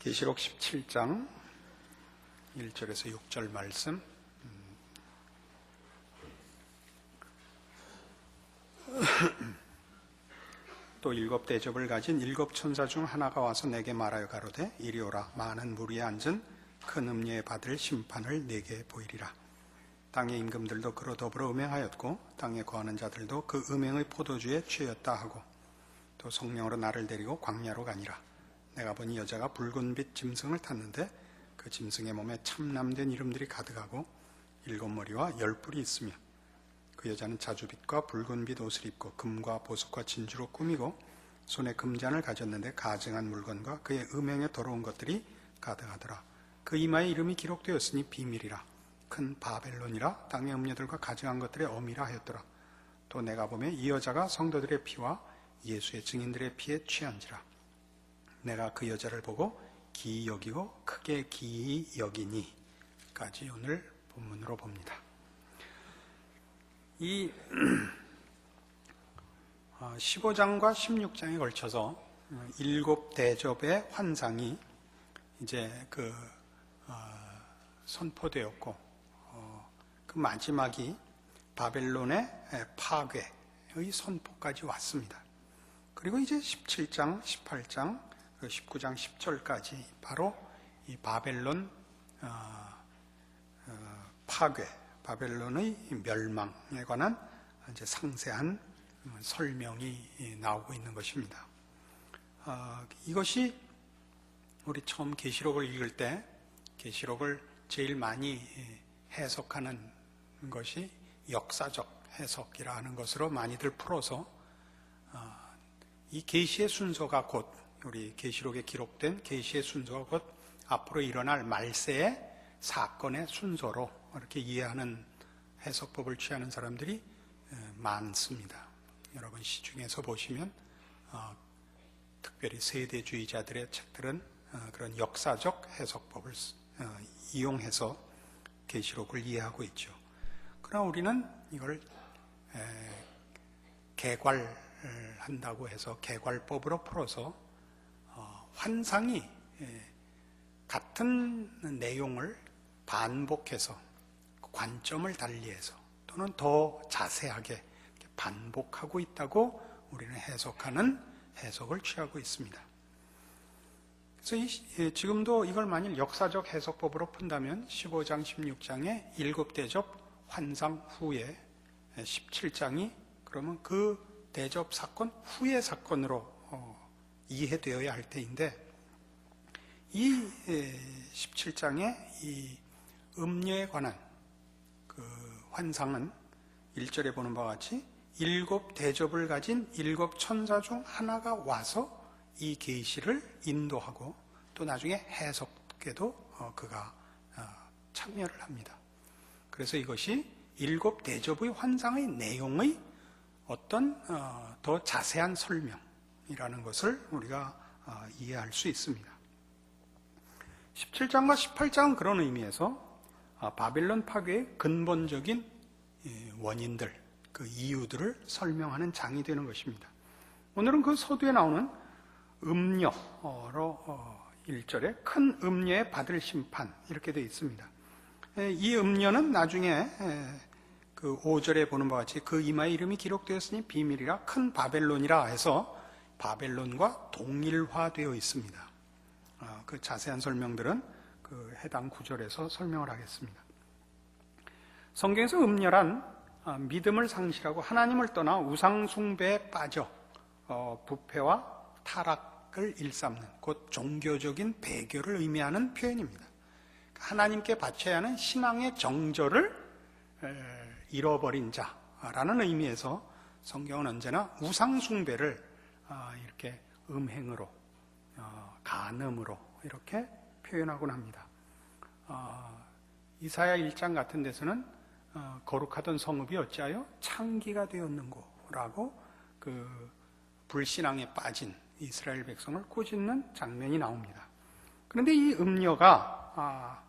계시록 17장 1절에서 6절 말씀. 또 일곱 대접을 가진 일곱 천사 중 하나가 와서 내게 말하여 가로되 이리 오라. 많은 무리에 앉은 큰 음녀에 받을 심판을 내게 보이리라. 땅의 임금들도 그로 더불어 음행하였고 땅에 거하는 자들도 그 음행의 포도주에 취하였다 하고 또 성령으로 나를 데리고 광야로 가니라. 내가 보니 여자가 붉은빛 짐승을 탔는데 그 짐승의 몸에 참남된 이름들이 가득하고 일곱 머리와 열 뿔이 있으며 그 여자는 자주빛과 붉은빛 옷을 입고 금과 보석과 진주로 꾸미고 손에 금잔을 가졌는데 가증한 물건과 그의 음행에 더러운 것들이 가득하더라. 그 이마에 이름이 기록되었으니 비밀이라. 큰 바벨론이라. 땅의 음녀들과 가증한 것들의 어미라 하였더라. 또 내가 보매 이 여자가 성도들의 피와 예수의 증인들의 피에 취한지라. 내가 그 여자를 보고 기이 여기고 크게 기이 여기니 까지 오늘 본문으로 봅니다. 이 15장과 16장에 걸쳐서 일곱 대접의 환상이 이제 선포되었고 그 마지막이 바벨론의 파괴의 선포까지 왔습니다. 그리고 이제 17장, 18장, 19장 10절까지 바로 이 바벨론 파괴, 바벨론의 멸망에 관한 이제 상세한 설명이 나오고 있는 것입니다. 이것이 우리 처음 계시록을 읽을 때 계시록을 제일 많이 해석하는 것이 역사적 해석이라 하는 것으로 많이들 풀어서 이 계시의 순서가 곧 우리 계시록에 기록된 계시의 순서가 곧 앞으로 일어날 말세의 사건의 순서로 이렇게 이해하는 해석법을 취하는 사람들이 많습니다. 여러분 시중에서 보시면 특별히 세대주의자들의 책들은 그런 역사적 해석법을 이용해서 계시록을 이해하고 있죠. 그러나 우리는 이걸 개괄한다고 해서 개괄법으로 풀어서 환상이 같은 내용을 반복해서 관점을 달리해서 또는 더 자세하게 반복하고 있다고 우리는 해석하는 해석을 취하고 있습니다. 그래서 지금도 이걸 만일 역사적 해석법으로 푼다면 15장, 16장의 일곱 대접 환상 후에 17장이 그러면 그 대접 사건 후의 사건으로 이해되어야 할 때인데 이 17장의 이 음녀에 관한 그 환상은 1절에 보는 바와 같이 일곱 대접을 가진 일곱 천사 중 하나가 와서 이 계시를 인도하고 또 나중에 해석에도 그가 참여를 합니다. 그래서 이것이 일곱 대접의 환상의 내용의 어떤 더 자세한 설명이라는 것을 우리가 이해할 수 있습니다. 17장과 18장은 그런 의미에서 바벨론 파괴의 근본적인 원인들, 그 이유들을 설명하는 장이 되는 것입니다. 오늘은 그 서두에 나오는 음녀로 1절에 큰 음녀에 받을 심판 이렇게 되어 있습니다. 이 음녀는 나중에 그 5절에 보는 바와 같이 그 이마에 이름이 기록되었으니 비밀이라 큰 바벨론이라 해서 바벨론과 동일화되어 있습니다. 그 자세한 설명들은 그 해당 구절에서 설명을 하겠습니다. 성경에서 음녀란 믿음을 상실하고 하나님을 떠나 우상 숭배에 빠져 부패와 타락을 일삼는 곧 종교적인 배교를 의미하는 표현입니다. 하나님께 바쳐야 하는 신앙의 정절을 잃어버린 자라는 의미에서 성경은 언제나 우상 숭배를 이렇게 음행으로 간음으로 이렇게 표현하곤 합니다. 이사야 1장 같은 데서는 거룩하던 성읍이 어찌하여 창기가 되었는고라고 그 불신앙에 빠진 이스라엘 백성을 꾸짖는 장면이 나옵니다. 그런데 이 음녀가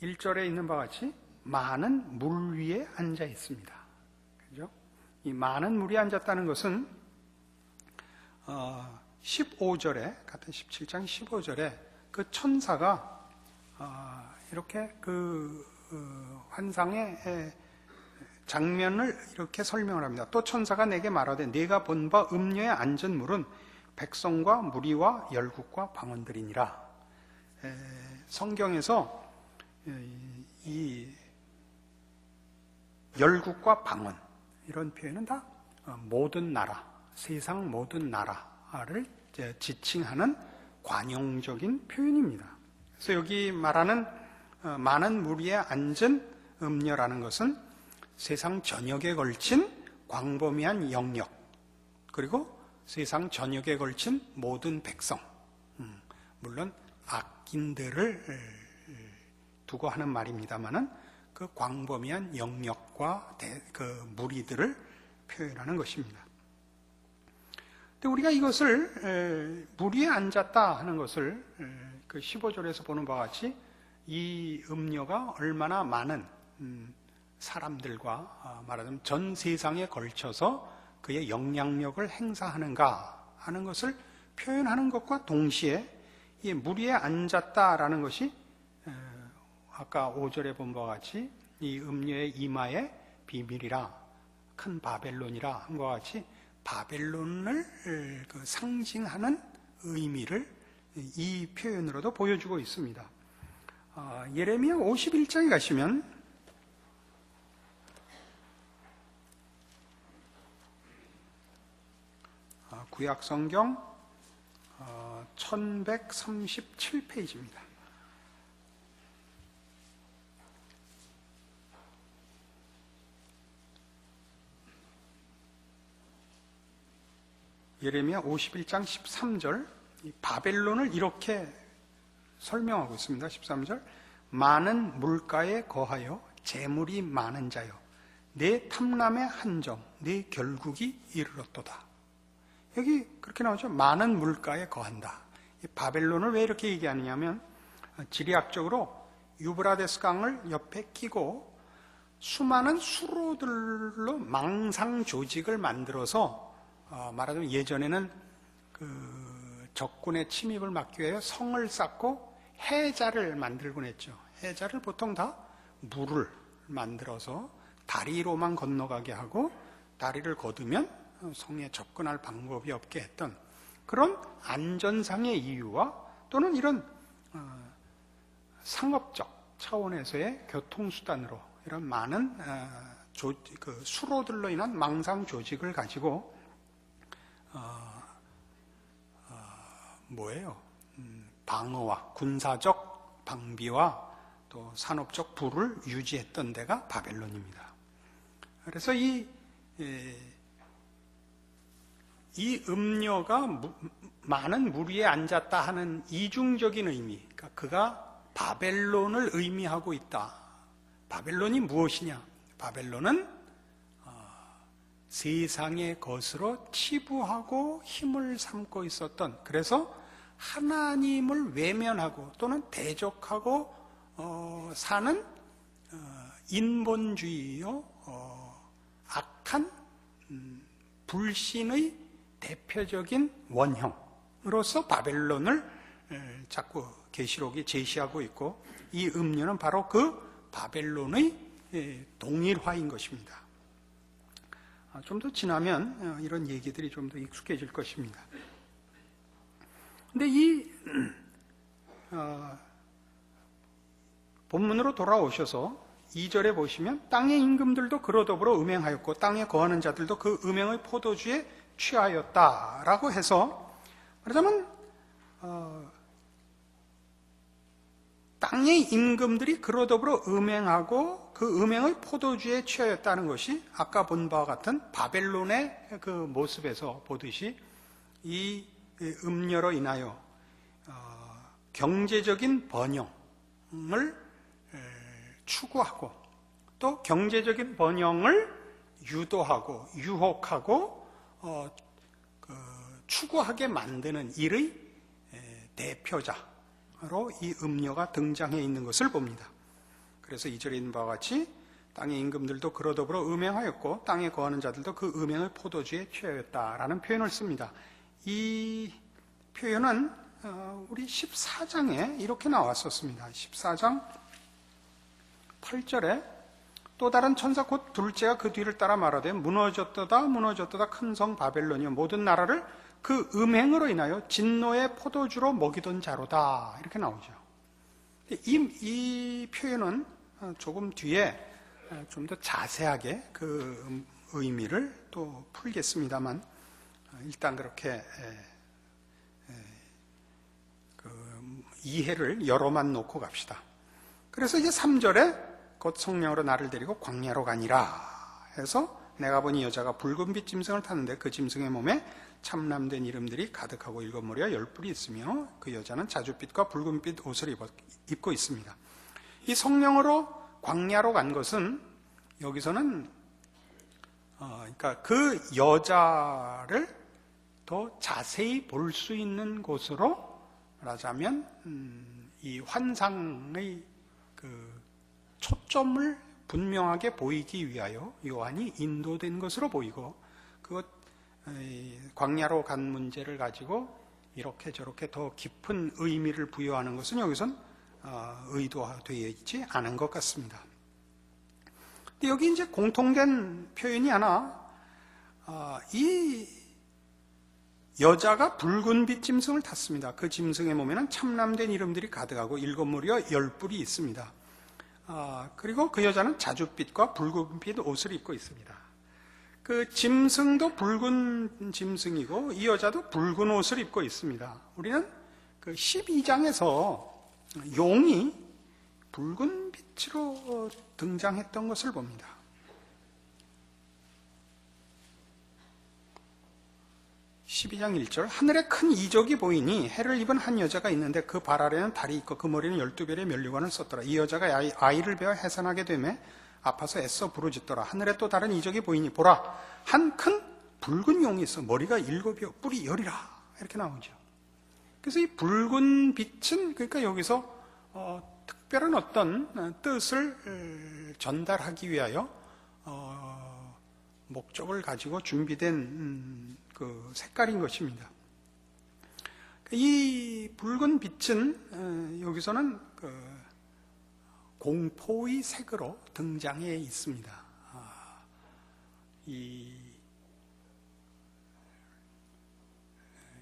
1절에 있는 바와 같이 많은 물 위에 앉아 있습니다. 그죠? 이 많은 물이 앉았다는 것은 15절에 같은 17장 15절에 그 그 천사가 이렇게 환상의 장면을 이렇게 설명을 합니다. 또 천사가 내게 말하되 내가 본 바 음녀에 앉은 물은 백성과 무리와 열국과 방언들이니라. 성경에서 이 열국과 방언 이런 표현은 다 모든 나라, 세상 모든 나라를 지칭하는 관용적인 표현입니다. 그래서 여기 말하는 많은 무리에 앉은 음녀라는 것은 세상 전역에 걸친 광범위한 영역, 그리고 세상 전역에 걸친 모든 백성, 물론 악인들을 두고 하는 말입니다만은 그 광범위한 영역과 그 무리들을 표현하는 것입니다. 근데 우리가 이것을 무리에 앉았다 하는 것을 그 15절에서 보는 바와 같이 이 음녀가 얼마나 많은 사람들과 말하자면 전 세상에 걸쳐서 그의 영향력을 행사하는가 하는 것을 표현하는 것과 동시에 이 무리에 앉았다라는 것이 아까 5절에 본 바와 같이 이 음녀의 이마의 비밀이라 큰 바벨론이라 한 것과 같이 바벨론을 상징하는 의미를 이 표현으로도 보여주고 있습니다. 예레미야 51장에 가시면 구약 성경 1137페이지입니다. 예레미야 51장 13절 바벨론을 이렇게 설명하고 있습니다. 13절 많은 물가에 거하여 재물이 많은 자여 내 탐람의 한정 내 결국이 이르렀도다. 여기 그렇게 나오죠. 많은 물가에 거한다. 이 바벨론을 왜 이렇게 얘기하느냐면 지리학적으로 유브라데스 강을 옆에 끼고 수많은 수로들로 망상 조직을 만들어서 말하자면 예전에는 그 적군의 침입을 막기 위해 성을 쌓고 해자를 만들곤 했죠. 해자를 보통 다 물을 만들어서 다리로만 건너가게 하고 다리를 거두면 성에 접근할 방법이 없게 했던 그런 안전상의 이유와 또는 이런 상업적 차원에서의 교통수단으로 이런 많은 수로들로 인한 망상 조직을 가지고 방어와 군사적 방비와 또 산업적 부를 유지했던 데가 바벨론입니다. 그래서 이 음녀가 많은 무리에 앉았다 하는 이중적인 의미, 그러니까 그가 바벨론을 의미하고 있다. 바벨론이 무엇이냐? 바벨론은 세상의 것으로 치부하고 힘을 삼고 있었던, 그래서 하나님을 외면하고 또는 대적하고 사는 인본주의요 악한 불신의 대표적인 원형으로서 바벨론을 자꾸 계시록이 제시하고 있고, 이 음녀는 바로 그 바벨론의 동일화인 것입니다. 좀 더 지나면 이런 얘기들이 좀 더 익숙해질 것입니다. 근데 이 본문으로 돌아오셔서 2절에 보시면 땅의 임금들도 그로 더불어 음행하였고 땅에 거하는 자들도 그 음행의 포도주에 취하였다라고 해서 말하자면 땅의 임금들이 그로 더불어 음행하고 그 음행의 포도주에 취하였다는 것이 아까 본 바와 같은 바벨론의 그 모습에서 보듯이 이 음녀로 인하여 경제적인 번영을 추구하고 또 경제적인 번영을 유도하고 유혹하고 추구하게 만드는 일의 대표자로 이 음녀가 등장해 있는 것을 봅니다. 그래서 2절에 있는 바와 같이 땅의 임금들도 그로 더불어 음행하였고 땅에 거하는 자들도 그 음행의 포도주에 취하였다라는 표현을 씁니다. 이 표현은 우리 14장에 이렇게 나왔었습니다. 14장 8절에 또 다른 천사 곧 둘째가 그 뒤를 따라 말하되 무너졌도다 무너졌도다 큰 성 바벨론이여 모든 나라를 그 음행으로 인하여 진노의 포도주로 먹이던 자로다. 이렇게 나오죠. 이 표현은 조금 뒤에 좀 더 자세하게 그 의미를 또 풀겠습니다만 일단 그렇게 이해를 여러만 놓고 갑시다. 그래서 이제 3절에 곧 성령으로 나를 데리고 광야로 가니라 해서 내가 보니 여자가 붉은빛 짐승을 탔는데 그 짐승의 몸에 참남된 이름들이 가득하고 일곱 머리와 10뿔이 있으며 그 여자는 자줏빛과 붉은빛 옷을 입고 있습니다. 이 성령으로 광야로 간 것은 여기서는 그러니까 그 여자를 더 자세히 볼 수 있는 곳으로 말하자면 이 환상의 그 초점을 분명하게 보이기 위하여 요한이 인도된 것으로 보이고 그것 광야로 간 문제를 가지고 이렇게 저렇게 더 깊은 의미를 부여하는 것은 여기선 의도되어 있지 않은 것 같습니다. 근데 여기 이제 공통된 표현이 하나, 이 여자가 붉은빛 짐승을 탔습니다. 그 짐승의 몸에는 참남된 이름들이 가득하고 7머리와 10뿔이 있습니다. 그리고 그 여자는 자줏빛과 붉은빛 옷을 입고 있습니다. 그 짐승도 붉은 짐승이고 이 여자도 붉은 옷을 입고 있습니다. 우리는 그 12장에서 용이 붉은 빛으로 등장했던 것을 봅니다. 12장 1절 하늘에 큰 이적이 보이니 해를 입은 한 여자가 있는데 그 발 아래는 달이 있고 그 머리는 12별의 면류관을 썼더라. 이 여자가 아이를 베어 해산하게 되매 아파서 애써 부르짖더라. 하늘에 또 다른 이적이 보이니 보라 한 큰 붉은 용이 있어 머리가 7이요 뿔이 10이라 이렇게 나오죠. 그래서 이 붉은 빛은 그러니까 여기서 특별한 어떤 뜻을 전달하기 위하여 목적을 가지고 준비된 그 색깔인 것입니다. 이 붉은 빛은 여기서는 그 공포의 색으로 등장해 있습니다. 이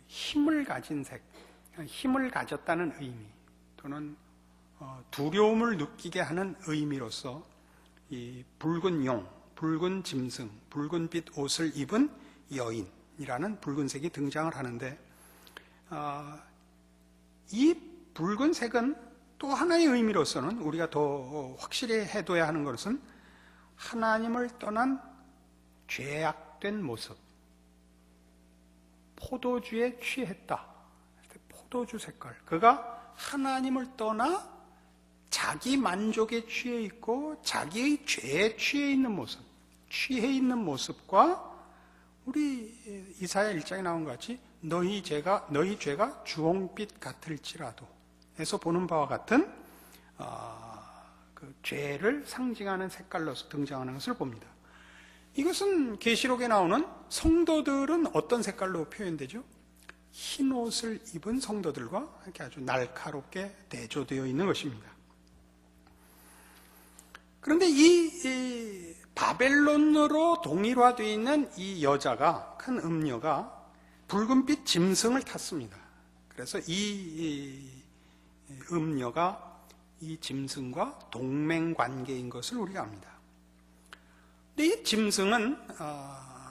힘을 가진 색, 힘을 가졌다는 의미 또는 두려움을 느끼게 하는 의미로서 이 붉은 용, 붉은 짐승, 붉은빛 옷을 입은 여인이라는 붉은색이 등장을 하는데 이 붉은색은 또 하나의 의미로서는 우리가 더 확실히 해둬야 하는 것은 하나님을 떠난 죄악된 모습, 포도주에 취했다. 포도주 색깔. 그가 하나님을 떠나 자기 만족에 취해 있고 자기의 죄에 취해 있는 모습, 취해 있는 모습과 우리 이사야 1장에 나온 것 같이 너희 죄가 주홍빛 같을지라도 에서 보는 바와 같은 그 죄를 상징하는 색깔로서 등장하는 것을 봅니다. 이것은 계시록에 나오는 성도들은 어떤 색깔로 표현되죠? 흰 옷을 입은 성도들과 이렇게 아주 날카롭게 대조되어 있는 것입니다. 그런데 이 바벨론으로 동일화되어 있는 이 여자가, 큰 음녀가 붉은빛 짐승을 탔습니다. 그래서 이 음녀가 이 짐승과 동맹관계인 것을 우리가 압니다. 근데 이 짐승은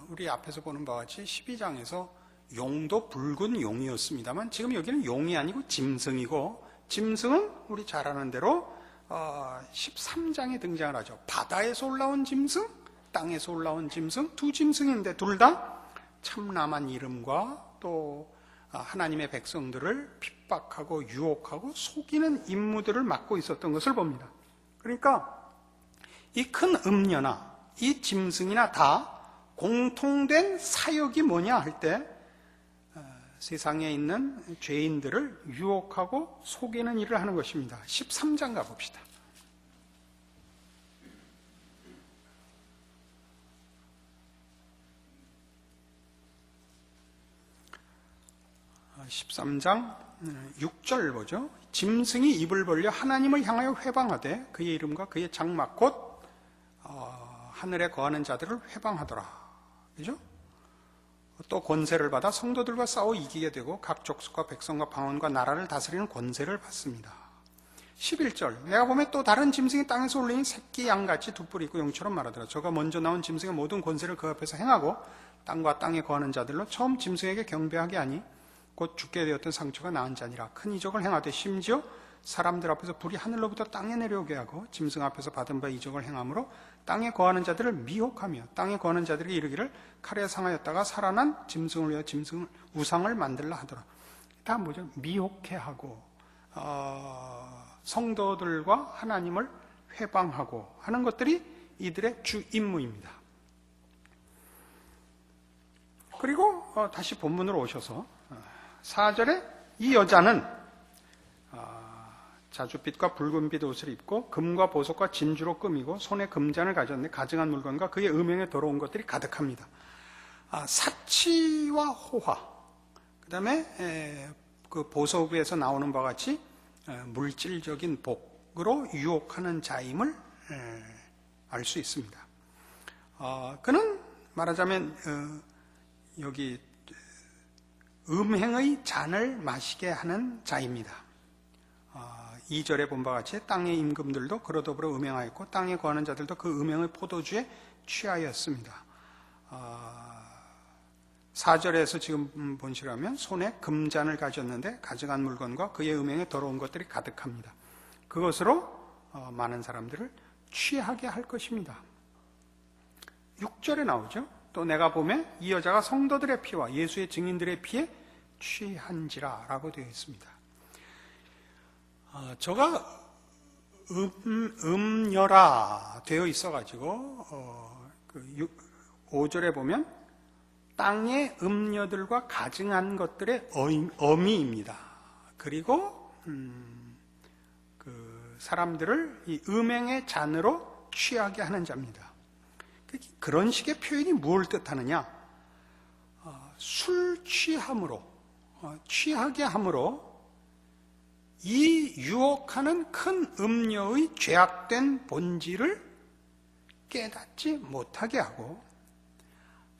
우리 앞에서 보는 바와 같이 12장에서 용도 붉은 용이었습니다만 지금 여기는 용이 아니고 짐승이고 짐승은 우리 잘 아는 대로 13장에 등장을 하죠. 바다에서 올라온 짐승, 땅에서 올라온 짐승, 두 짐승인데 둘 다 참남한 이름과 또 하나님의 백성들을 핍박하고 유혹하고 속이는 임무들을 맡고 있었던 것을 봅니다. 그러니까 이 큰 음녀나 이 짐승이나 다 공통된 사역이 뭐냐 할 때 세상에 있는 죄인들을 유혹하고 속이는 일을 하는 것입니다. 13장 가봅시다. 13장 6절 보죠. 짐승이 입을 벌려 하나님을 향하여 회방하되 그의 이름과 그의 장막 곧 하늘에 거하는 자들을 회방하더라. 그죠? 또 권세를 받아 성도들과 싸워 이기게 되고 각 족속과 백성과 방언과 나라를 다스리는 권세를 받습니다. 11절 내가 보면 또 다른 짐승이 땅에서 올리니 새끼 양같이 두 뿔이 있고 용처럼 말하더라. 저가 먼저 나온 짐승의 모든 권세를 그 앞에서 행하고 땅과 땅에 거하는 자들로 처음 짐승에게 경배하게 하니 곧 죽게 되었던 상처가 나은 자니라. 큰 이적을 행하되 심지어 사람들 앞에서 불이 하늘로부터 땅에 내려오게 하고 짐승 앞에서 받은 바 이적을 행함으로 땅에 거하는 자들을 미혹하며 땅에 거하는 자들에게 이르기를 칼에 상하였다가 살아난 짐승을 위하여 짐승 우상을 만들라 하더라. 다 뭐죠? 미혹해 하고 성도들과 하나님을 회방하고 하는 것들이 이들의 주 임무입니다. 그리고 다시 본문으로 오셔서 4절에 이 여자는 자줏빛과 붉은빛 옷을 입고 금과 보석과 진주로 끔이고 손에 금잔을 가졌는데 가증한 물건과 그의 음행에 더러운 것들이 가득합니다. 사치와 호화, 그 다음에 그 보석에서 나오는 바와 같이 물질적인 복으로 유혹하는 자임을 알 수 있습니다. 그는 말하자면 여기 음행의 잔을 마시게 하는 자입니다. 2절에 본 바와 같이 땅의 임금들도 그로 더불어 음행하였고 땅에 거하는 자들도 그 음행의 포도주에 취하였습니다. 4절에서 지금 본시라면 손에 금잔을 가졌는데 가증한 물건과 그의 음행에 더러운 것들이 가득합니다. 그것으로 많은 사람들을 취하게 할 것입니다. 6절에 나오죠. 또 내가 보면 이 여자가 성도들의 피와 예수의 증인들의 피에 취한지라 라고 되어 있습니다. 저가 음녀라 되어 있어가지고 5절에 보면 땅의 음녀들과 가증한 것들의 어미입니다. 그리고 그 사람들을 이 음행의 잔으로 취하게 하는 자입니다. 그런 식의 표현이 무엇을 뜻하느냐? 술 취함으로 취하게 함으로 이 유혹하는 큰 음녀의 죄악된 본질을 깨닫지 못하게 하고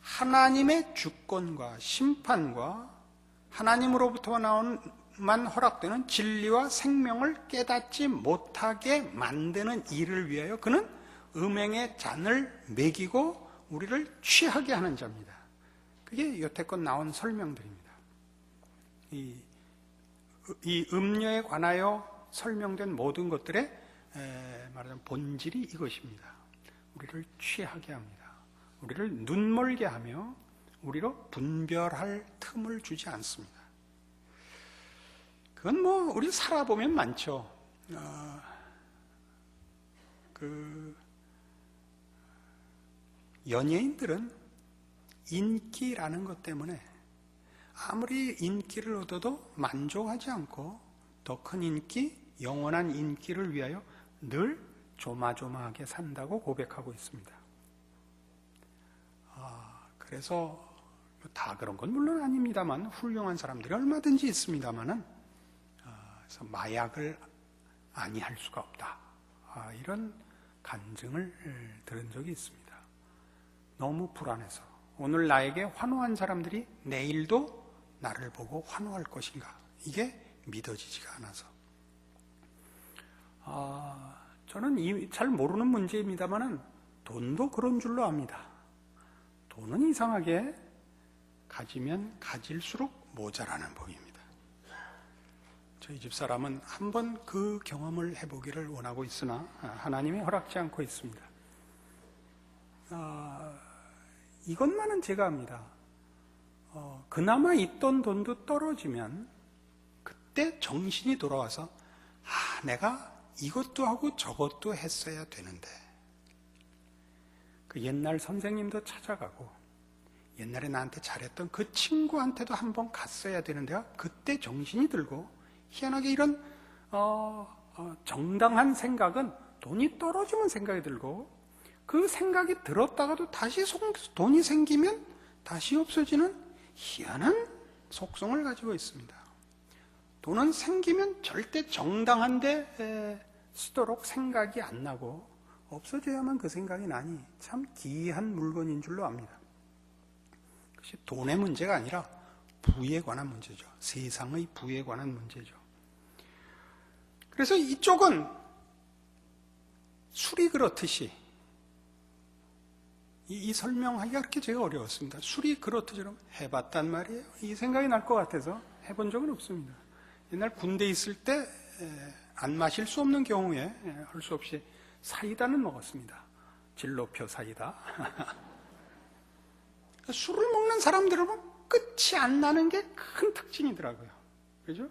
하나님의 주권과 심판과 하나님으로부터 나온만 허락되는 진리와 생명을 깨닫지 못하게 만드는 일을 위하여 그는 음행의 잔을 먹이고 우리를 취하게 하는 자입니다. 그게 여태껏 나온 설명들입니다. 이 음녀에 관하여 설명된 모든 것들의 말하자면 본질이 이것입니다. 우리를 취하게 합니다. 우리를 눈멀게 하며 우리로 분별할 틈을 주지 않습니다. 그건 뭐 우리 살아보면 많죠. 연예인들은 인기라는 것 때문에 아무리 인기를 얻어도 만족하지 않고 더 큰 인기, 영원한 인기를 위하여 늘 조마조마하게 산다고 고백하고 있습니다. 그래서 다 그런 건 물론 아닙니다만 훌륭한 사람들이 얼마든지 있습니다만은 그래서 마약을 아니할 수가 없다. 이런 간증을 들은 적이 있습니다. 너무 불안해서 오늘 나에게 환호한 사람들이 내일도 나를 보고 환호할 것인가? 이게 믿어지지가 않아서 저는 잘 모르는 문제입니다만은 돈도 그런 줄로 압니다. 돈은 이상하게 가지면 가질수록 모자라는 법입니다. 저희 집사람은 한번 그 경험을 해보기를 원하고 있으나 하나님이 허락지 않고 있습니다. 이것만은 제가 압니다. 그나마 있던 돈도 떨어지면 그때 정신이 돌아와서 내가 이것도 하고 저것도 했어야 되는데 그 옛날 선생님도 찾아가고 옛날에 나한테 잘했던 그 친구한테도 한번 갔어야 되는데요. 그때 정신이 들고 희한하게 이런 정당한 생각은 돈이 떨어지면 생각이 들고 그 생각이 들었다가도 다시 돈이 생기면 다시 없어지는 희한한 속성을 가지고 있습니다. 돈은 생기면 절대 정당한 데 쓰도록 생각이 안 나고 없어져야만 그 생각이 나니 참 기이한 물건인 줄로 압니다. 그것이 돈의 문제가 아니라 부에 관한 문제죠. 세상의 부에 관한 문제죠. 그래서 이쪽은 술이 그렇듯이 이 설명하기가 그렇게 제가 어려웠습니다. 술이 그렇듯처럼 해봤단 말이에요. 이 생각이 날 것 같아서 해본 적은 없습니다. 옛날 군대 있을 때 안 마실 수 없는 경우에 할 수 없이 사이다는 먹었습니다. 진로표 사이다. 술을 먹는 사람들은 끝이 안 나는 게 큰 특징이더라고요. 그죠?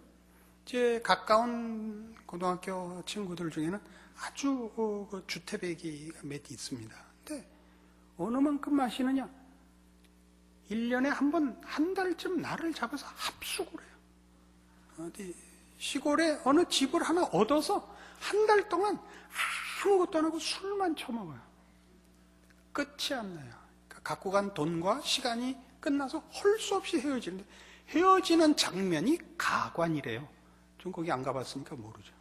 제 가까운 고등학교 친구들 중에는 아주 그 주태배기가 몇 있습니다. 근데 어느 만큼 마시느냐? 1년에 한 번, 한 달쯤 날을 잡아서 합숙을 해요. 어디 시골에 어느 집을 하나 얻어서 한 달 동안 아무것도 안 하고 술만 처먹어요. 끝이 안 나요. 그러니까 갖고 간 돈과 시간이 끝나서 헐 수 없이 헤어지는데 헤어지는 장면이 가관이래요. 전 거기 안 가봤으니까 모르죠.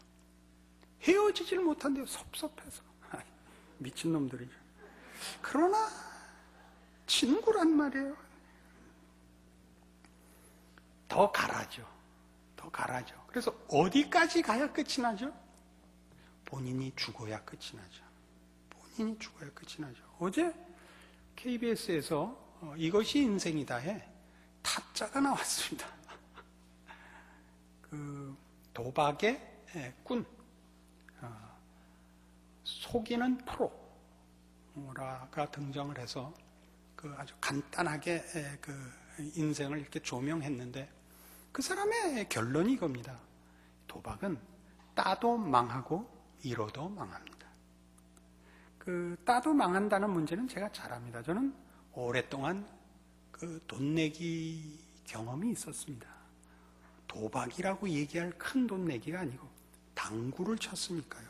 헤어지질 못한대요. 섭섭해서. 미친놈들이죠. 그러나 친구란 말이에요. 더 가라죠. 더 가라죠. 그래서 어디까지 가야 끝이 나죠? 본인이 죽어야 끝이 나죠. 본인이 죽어야 끝이 나죠. 어제 KBS에서 이것이 인생이다에 타짜가 나왔습니다. 그 도박의 꾼, 속이는 프로가 등장을 해서 그 아주 간단하게 그 인생을 이렇게 조명했는데 그 사람의 결론이 이겁니다. 도박은 따도 망하고 잃어도 망합니다. 그 따도 망한다는 문제는 제가 잘 압니다. 저는 오랫동안 그 돈 내기 경험이 있었습니다. 도박이라고 얘기할 큰 돈 내기가 아니고 당구를 쳤으니까요.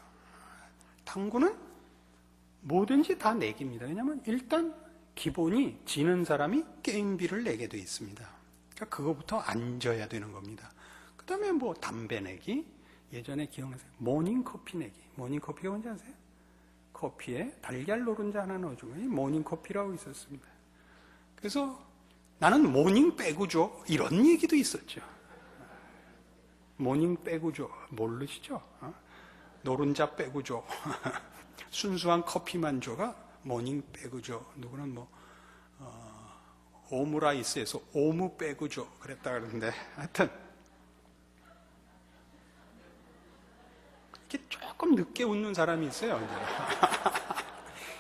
당구는 뭐든지 다 내기입니다. 왜냐하면 일단 기본이 지는 사람이 게임비를 내게 돼 있습니다. 그러니까 그거부터 안 져야 되는 겁니다. 그 다음에 뭐 담배 내기, 예전에 기억나세요? 모닝커피 내기. 모닝커피가 뭔지 아세요? 커피에 달걀 노른자 하나 넣어주고 모닝커피라고 있었습니다. 그래서 나는 모닝 빼고 줘 이런 얘기도 있었죠. 모닝 빼고 줘 모르시죠? 노른자 빼고 줘 순수한 커피만 줘가 모닝 빼고 줘. 누구는 뭐 오므라이스에서 오무 빼고 줘 그랬다 그러는데 하여튼 이렇게 조금 늦게 웃는 사람이 있어요.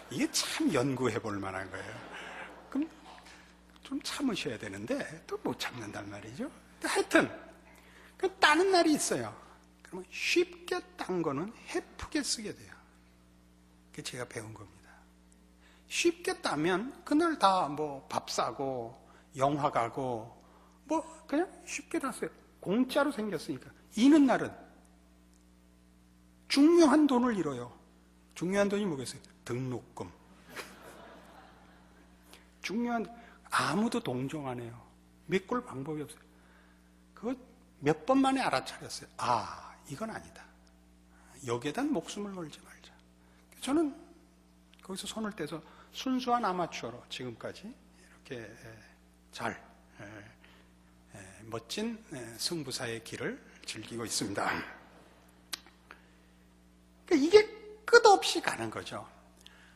이게 참 연구해 볼 만한 거예요. 그럼 좀 참으셔야 되는데 또 못 참는단 말이죠. 하여튼 그 따는 날이 있어요. 그러면 쉽게 딴 거는 해프게 쓰게 돼요. 그게 제가 배운 겁니다. 쉽게 따면 그날 다 뭐 밥 사고 영화 가고 뭐 그냥 쉽게 땄어요. 공짜로 생겼으니까. 이는 날은 중요한 돈을 잃어요. 중요한 돈이 뭐겠어요? 등록금. 중요한 아무도 동정 안 해요. 메꿀 방법이 없어요. 그거 몇 번 만에 알아차렸어요. 아, 이건 아니다. 여기에다 목숨을 걸지 말자. 저는 거기서 손을 떼서 순수한 아마추어로 지금까지 이렇게 잘 멋진 승부사의 길을 즐기고 있습니다. 그러니까 이게 끝없이 가는 거죠.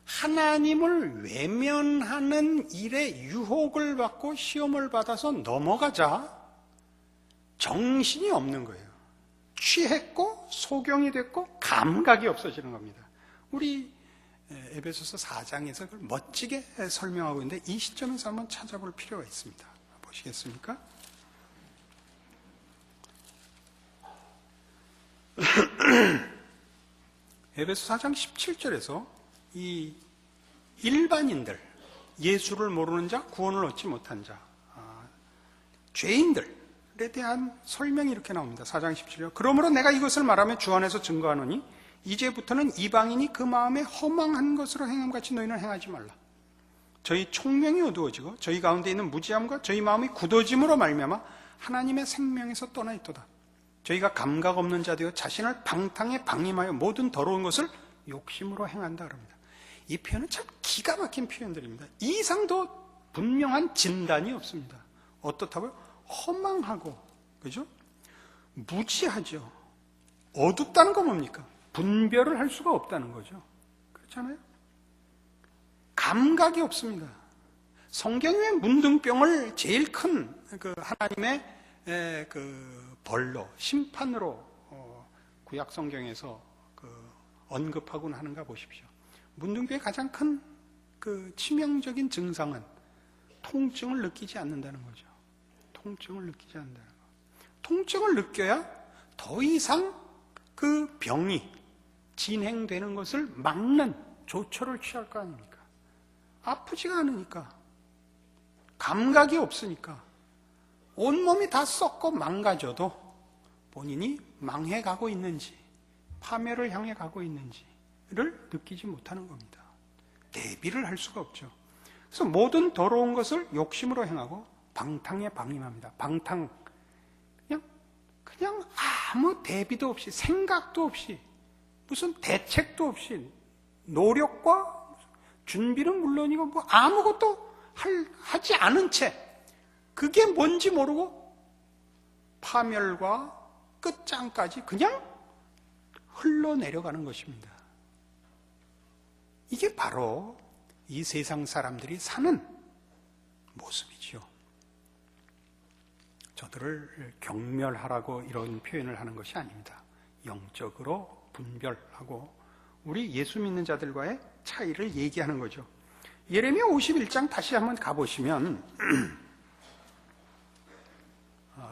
하나님을 외면하는 일에 유혹을 받고 시험을 받아서 넘어가자 정신이 없는 거예요. 취했고 소경이 됐고 감각이 없어지는 겁니다. 우리 에베소서 4장에서 그걸 멋지게 설명하고 있는데 이 시점에서 한번 찾아볼 필요가 있습니다. 보시겠습니까? 에베소 4장 17절에서 이 일반인들, 예수를 모르는 자, 구원을 얻지 못한 자, 죄인들에 대한 설명이 이렇게 나옵니다. 4장 17절. 그러므로 내가 이것을 말하며 주 안에서 증거하노니 이제부터는 이방인이 그 마음에 허망한 것으로 행함같이 너희는 행하지 말라. 저희 총명이 어두워지고 저희 가운데 있는 무지함과 저희 마음이 굳어짐으로 말미암아 하나님의 생명에서 떠나 있도다. 저희가 감각 없는 자 되어 자신을 방탕에 방임하여 모든 더러운 것을 욕심으로 행한다 그럽니다. 이 표현은 참 기가 막힌 표현들입니다. 이 이상도 분명한 진단이 없습니다. 어떻다고요? 허망하고, 그죠? 무지하죠. 어둡다는 건 뭡니까? 분별을 할 수가 없다는 거죠. 그렇잖아요? 감각이 없습니다. 성경의 문둥병을 제일 큰 그 하나님의 그 벌로, 심판으로 구약 성경에서 언급하곤 하는가 보십시오. 문둥병의 가장 큰 그 치명적인 증상은 통증을 느끼지 않는다는 거죠. 통증을 느끼지 않는다는 거. 통증을 느껴야 더 이상 그 병이 진행되는 것을 막는 조처를 취할 거 아닙니까? 아프지가 않으니까, 감각이 없으니까, 온몸이 다 썩고 망가져도 본인이 망해가고 있는지, 파멸을 향해 가고 있는지를 느끼지 못하는 겁니다. 대비를 할 수가 없죠. 그래서 모든 더러운 것을 욕심으로 행하고 방탕에 방임합니다. 방탕, 그냥 아무 대비도 없이, 생각도 없이, 무슨 대책도 없이, 노력과 준비는 물론이고 뭐 아무것도 하지 않은 채 그게 뭔지 모르고 파멸과 끝장까지 그냥 흘러내려가는 것입니다. 이게 바로 이 세상 사람들이 사는 모습이지요. 저들을 경멸하라고 이런 표현을 하는 것이 아닙니다. 영적으로 분별하고 우리 예수 믿는 자들과의 차이를 얘기하는 거죠. 예레미야 51장 다시 한번 가보시면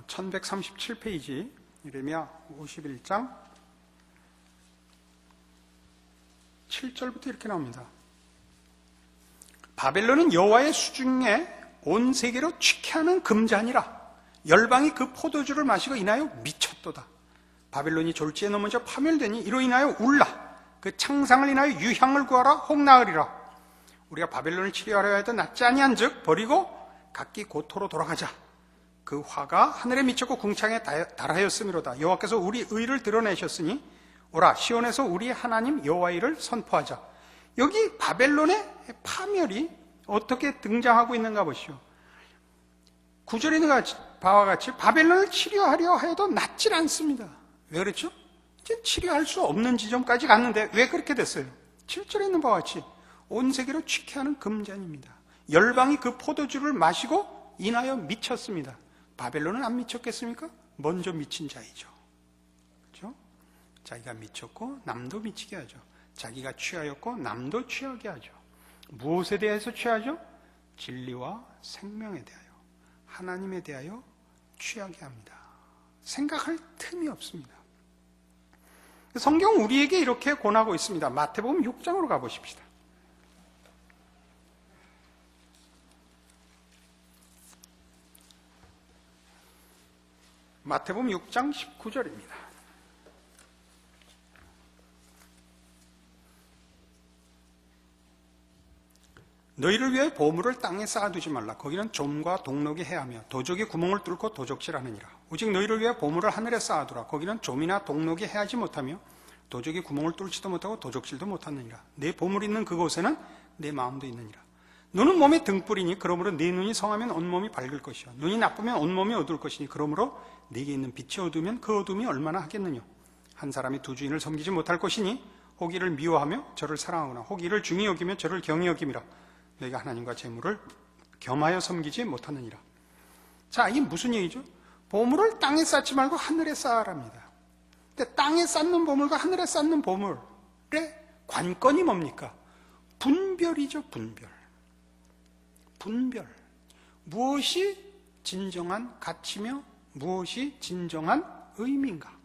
1137페이지 예레미야 51장 7절부터 이렇게 나옵니다. 바벨론은 여호와의 수중에 온 세계로 취케하는 금잔이라. 열방이 그 포도주를 마시고 인하여 미쳤도다. 바벨론이 졸지에 넘어져 파멸되니 이로 인하여 울라. 그 창상을 인하여 유향을 구하라. 혹나으리라. 우리가 바벨론을 치료하려 해도 낫지 아니한즉 버리고 각기 고토로 돌아가자. 그 화가 하늘에 미쳤고 궁창에 달하였음이로다. 여호와께서 우리 의를 드러내셨으니 오라 시온에서 우리 하나님 여호와의 일을 선포하자. 여기 바벨론의 파멸이 어떻게 등장하고 있는가 보시오. 9절에 있는 바와 같이 바벨론을 치료하려 하여도 낫질 않습니다. 왜 그렇죠? 이제 치료할 수 없는 지점까지 갔는데 왜 그렇게 됐어요? 7절에 있는 바와 같이 온 세계로 취케하는 금잔입니다. 열방이 그 포도주를 마시고 인하여 미쳤습니다. 바벨론은 안 미쳤겠습니까? 먼저 미친 자이죠. 그렇죠? 자기가 미쳤고 남도 미치게 하죠. 자기가 취하였고 남도 취하게 하죠. 무엇에 대해서 취하죠? 진리와 생명에 대하여, 하나님에 대하여 취하게 합니다. 생각할 틈이 없습니다. 성경 우리에게 이렇게 권하고 있습니다. 마태복음 6장으로 가보십시다. 마태복음 6장 19절입니다. 너희를 위해 보물을 땅에 쌓아두지 말라. 거기는 좀과 동록이 해하며 도적이 구멍을 뚫고 도적질하느니라. 오직 너희를 위해 보물을 하늘에 쌓아두라. 거기는 좀이나 동록이 해하지 못하며 도적이 구멍을 뚫지도 못하고 도적질도 못하느니라. 내 보물이 있는 그곳에는 내 마음도 있느니라. 눈은 몸의 등불이니 그러므로 네 눈이 성하면 온몸이 밝을 것이요 눈이 나쁘면 온몸이 어두울 것이니 그러므로 네게 있는 빛이 어두우면 그 어둠이 얼마나 하겠느냐. 한 사람이 두 주인을 섬기지 못할 것이니 혹 이를 미워하며 저를 사랑하거나 혹 이를 중히 여기며 저를 경히 여김이라. 너희가 하나님과 재물을 겸하여 섬기지 못하느니라. 자, 이게 무슨 얘기죠? 보물을 땅에 쌓지 말고 하늘에 쌓아랍니다. 근데 땅에 쌓는 보물과 하늘에 쌓는 보물의 관건이 뭡니까? 분별이죠. 분별. 무엇이 진정한 가치며 무엇이 진정한 의미인가?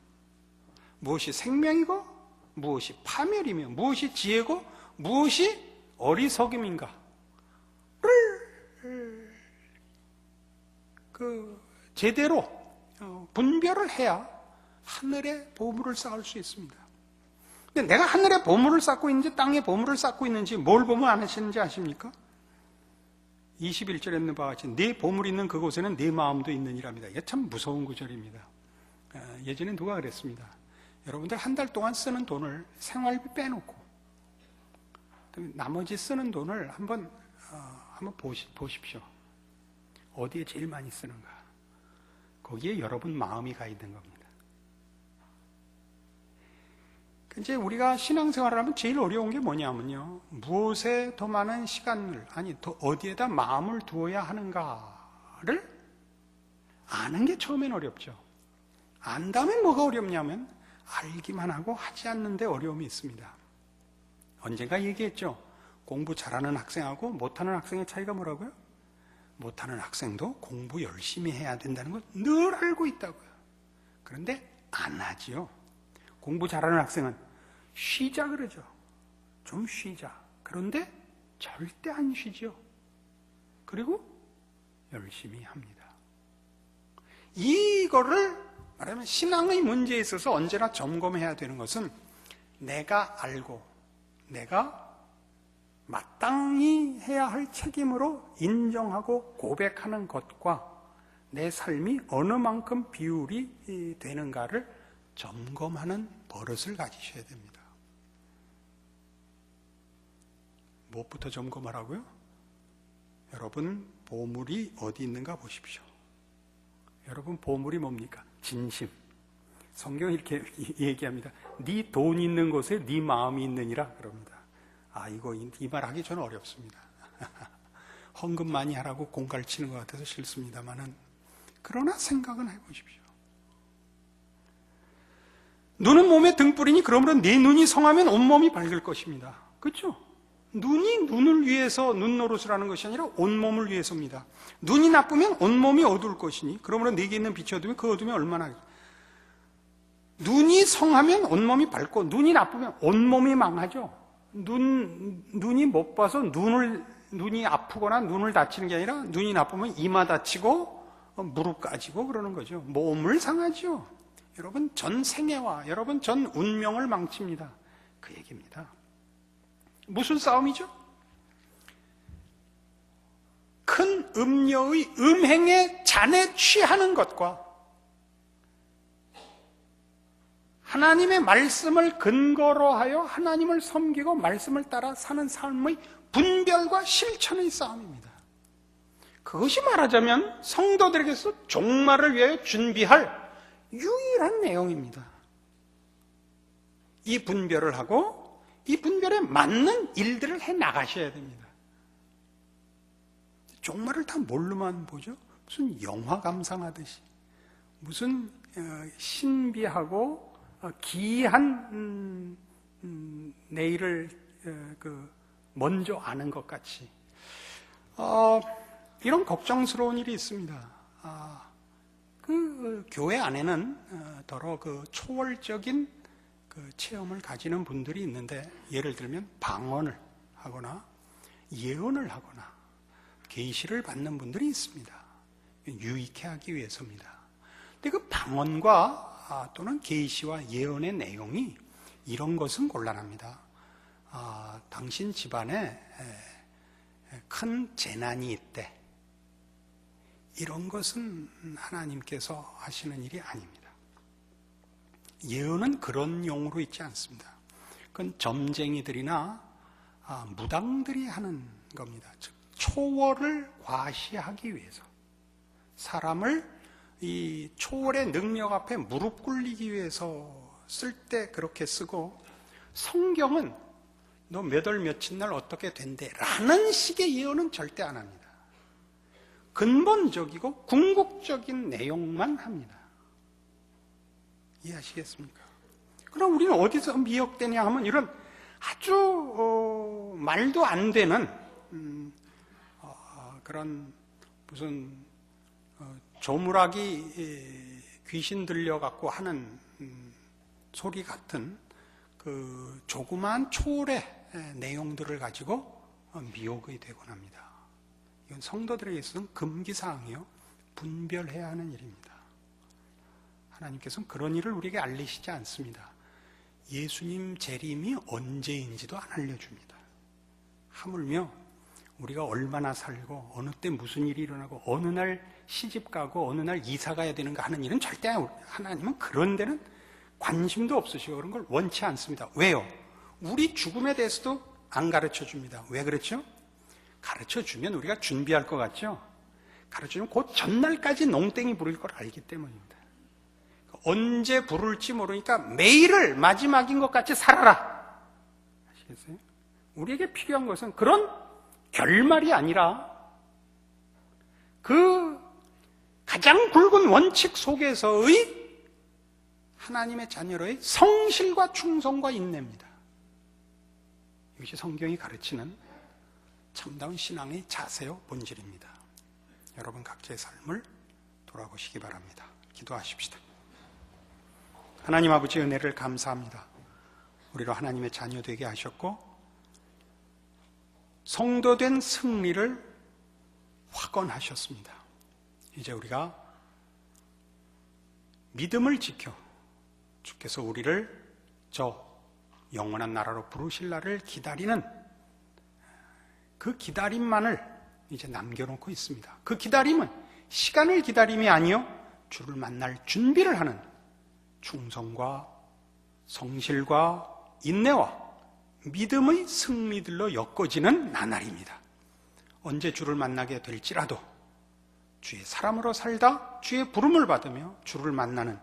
무엇이 생명이고 무엇이 파멸이며 무엇이 지혜고 무엇이 어리석음인가? 제대로 분별을 해야 하늘에 보물을 쌓을 수 있습니다. 근데 내가 하늘에 보물을 쌓고 있는지 땅에 보물을 쌓고 있는지 뭘 보면 안 하시는지 아십니까? 21절에 있는 바와 같이 네 보물이 있는 그곳에는 네 마음도 있느니랍니다. 이게 참 무서운 구절입니다. 예전에 누가 그랬습니다. 여러분들 한 달 동안 쓰는 돈을 생활비 빼놓고 나머지 쓰는 돈을 한번 보십시오. 어디에 제일 많이 쓰는가? 거기에 여러분 마음이 가 있는 겁니다. 이제 우리가 신앙생활을 하면 제일 어려운 게 뭐냐면요, 무엇에 더 많은 시간을, 더 어디에다 마음을 두어야 하는가를 아는 게 처음엔 어렵죠. 안 다음엔 뭐가 어렵냐면 알기만 하고 하지 않는데 어려움이 있습니다. 언젠가 얘기했죠. 공부 잘하는 학생하고 못하는 학생의 차이가 뭐라고요? 못하는 학생도 공부 열심히 해야 된다는 걸 늘 알고 있다고요. 그런데 안 하지요. 공부 잘하는 학생은 쉬자 그러죠. 좀 쉬자. 그런데 절대 안 쉬죠. 그리고 열심히 합니다. 이거를 말하면 신앙의 문제에 있어서 언제나 점검해야 되는 것은 내가 알고 내가 마땅히 해야 할 책임으로 인정하고 고백하는 것과 내 삶이 어느 만큼 비율이 되는가를 점검하는 버릇을 가지셔야 됩니다. 무엇부터 점검하라고요? 여러분 보물이 어디 있는가 보십시오. 여러분 보물이 뭡니까? 진심. 성경이 이렇게 얘기합니다. 네 돈 있는 곳에 네 마음이 있느니라 그럽니다. 이 말 하기 저는 어렵습니다. 헌금 많이 하라고 공갈 치는 것 같아서 싫습니다만은, 그러나 생각은 해보십시오. 눈은 몸의 등불이니 그러므로 내 눈이 성하면 온몸이 밝을 것입니다. 그렇죠? 눈이 눈을 위해서 눈 노릇을 하는 것이 아니라 온몸을 위해서입니다. 눈이 나쁘면 온몸이 어두울 것이니 그러므로 내게 있는 빛이 어두우면 그 어둠이 얼마나. 눈이 성하면 온몸이 밝고 눈이 나쁘면 온몸이 망하죠. 눈이 못 봐서 눈이 아프거나 눈을 다치는 게 아니라 눈이 나쁘면 이마 다치고 무릎 까지고 그러는 거죠. 몸을 상하죠. 여러분 전 생애와 여러분 전 운명을 망칩니다. 그 얘기입니다. 무슨 싸움이죠? 큰 음녀의 음행에 잔에 취하는 것과 하나님의 말씀을 근거로 하여 하나님을 섬기고 말씀을 따라 사는 삶의 분별과 실천의 싸움입니다. 그것이 말하자면 성도들에게서 종말을 위하여 준비할 유일한 내용입니다. 이 분별을 하고 이 분별에 맞는 일들을 해 나가셔야 됩니다. 종말을 다 뭘로만 보죠? 무슨 영화 감상하듯이, 무슨 신비하고 기이한 내일을 먼저 아는 것 같이 이런 걱정스러운 일이 있습니다. 그 교회 안에는 더러 그 초월적인 그 체험을 가지는 분들이 있는데, 예를 들면 방언을 하거나 예언을 하거나 계시를 받는 분들이 있습니다. 유익해 하기 위해서입니다. 근데 그 방언과 또는 계시와 예언의 내용이 이런 것은 곤란합니다. 당신 집안에 큰 재난이 있대. 이런 것은 하나님께서 하시는 일이 아닙니다. 예언은 그런 용으로 있지 않습니다. 그건 점쟁이들이나 무당들이 하는 겁니다. 즉 초월을 과시하기 위해서, 사람을 이 초월의 능력 앞에 무릎 꿇리기 위해서 쓸 때 그렇게 쓰고, 성경은 너 몇 월 며칠 날 어떻게 된대 라는 식의 예언은 절대 안 합니다. 근본적이고 궁극적인 내용만 합니다. 이해하시겠습니까? 그럼 우리는 어디서 미혹되냐 하면 이런 아주 말도 안 되는 그런 무슨 조물아기 귀신 들려갖고 하는 소리 같은 그 조그마한 초월의 내용들을 가지고 미혹이 되곤 합니다. 이건 성도들에게 있어서는 금기사항이요, 분별해야 하는 일입니다. 하나님께서는 그런 일을 우리에게 알리시지 않습니다. 예수님 재림이 언제인지도 안 알려줍니다. 하물며 우리가 얼마나 살고 어느 때 무슨 일이 일어나고 어느 날 시집 가고 어느 날 이사 가야 되는가 하는 일은 절대 하나님은 그런 데는 관심도 없으시고 그런 걸 원치 않습니다. 왜요? 우리 죽음에 대해서도 안 가르쳐 줍니다. 왜 그렇죠? 가르쳐 주면 우리가 준비할 것 같죠? 가르쳐 주면 곧 전날까지 농땡이 부릴 걸 알기 때문입니다. 언제 부를지 모르니까 매일을 마지막인 것 같이 살아라. 아시겠어요? 우리에게 필요한 것은 그런 결말이 아니라 그 가장 굵은 원칙 속에서의 하나님의 자녀로의 성실과 충성과 인내입니다. 이것이 성경이 가르치는 참다운 신앙의 자세요 본질입니다. 여러분 각자의 삶을 돌아보시기 바랍니다. 기도하십시다. 하나님 아버지 은혜를 감사합니다. 우리로 하나님의 자녀 되게 하셨고 성도된 승리를 확언하셨습니다. 이제 우리가 믿음을 지켜 주께서 우리를 저 영원한 나라로 부르실 날을 기다리는 그 기다림만을 이제 남겨놓고 있습니다. 그 기다림은 시간을 기다림이 아니요 주를 만날 준비를 하는 충성과 성실과 인내와 믿음의 승리들로 엮어지는 나날입니다. 언제 주를 만나게 될지라도 주의 사람으로 살다 주의 부름을 받으며 주를 만나는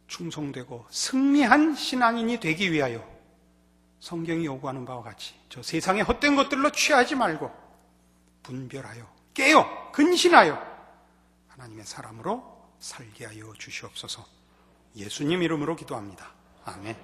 충성되고 승리한 신앙인이 되기 위하여 성경이 요구하는 바와 같이 저 세상의 헛된 것들로 취하지 말고 분별하여 깨어 근신하여 하나님의 사람으로 살게 하여 주시옵소서. 예수님 이름으로 기도합니다. 아멘.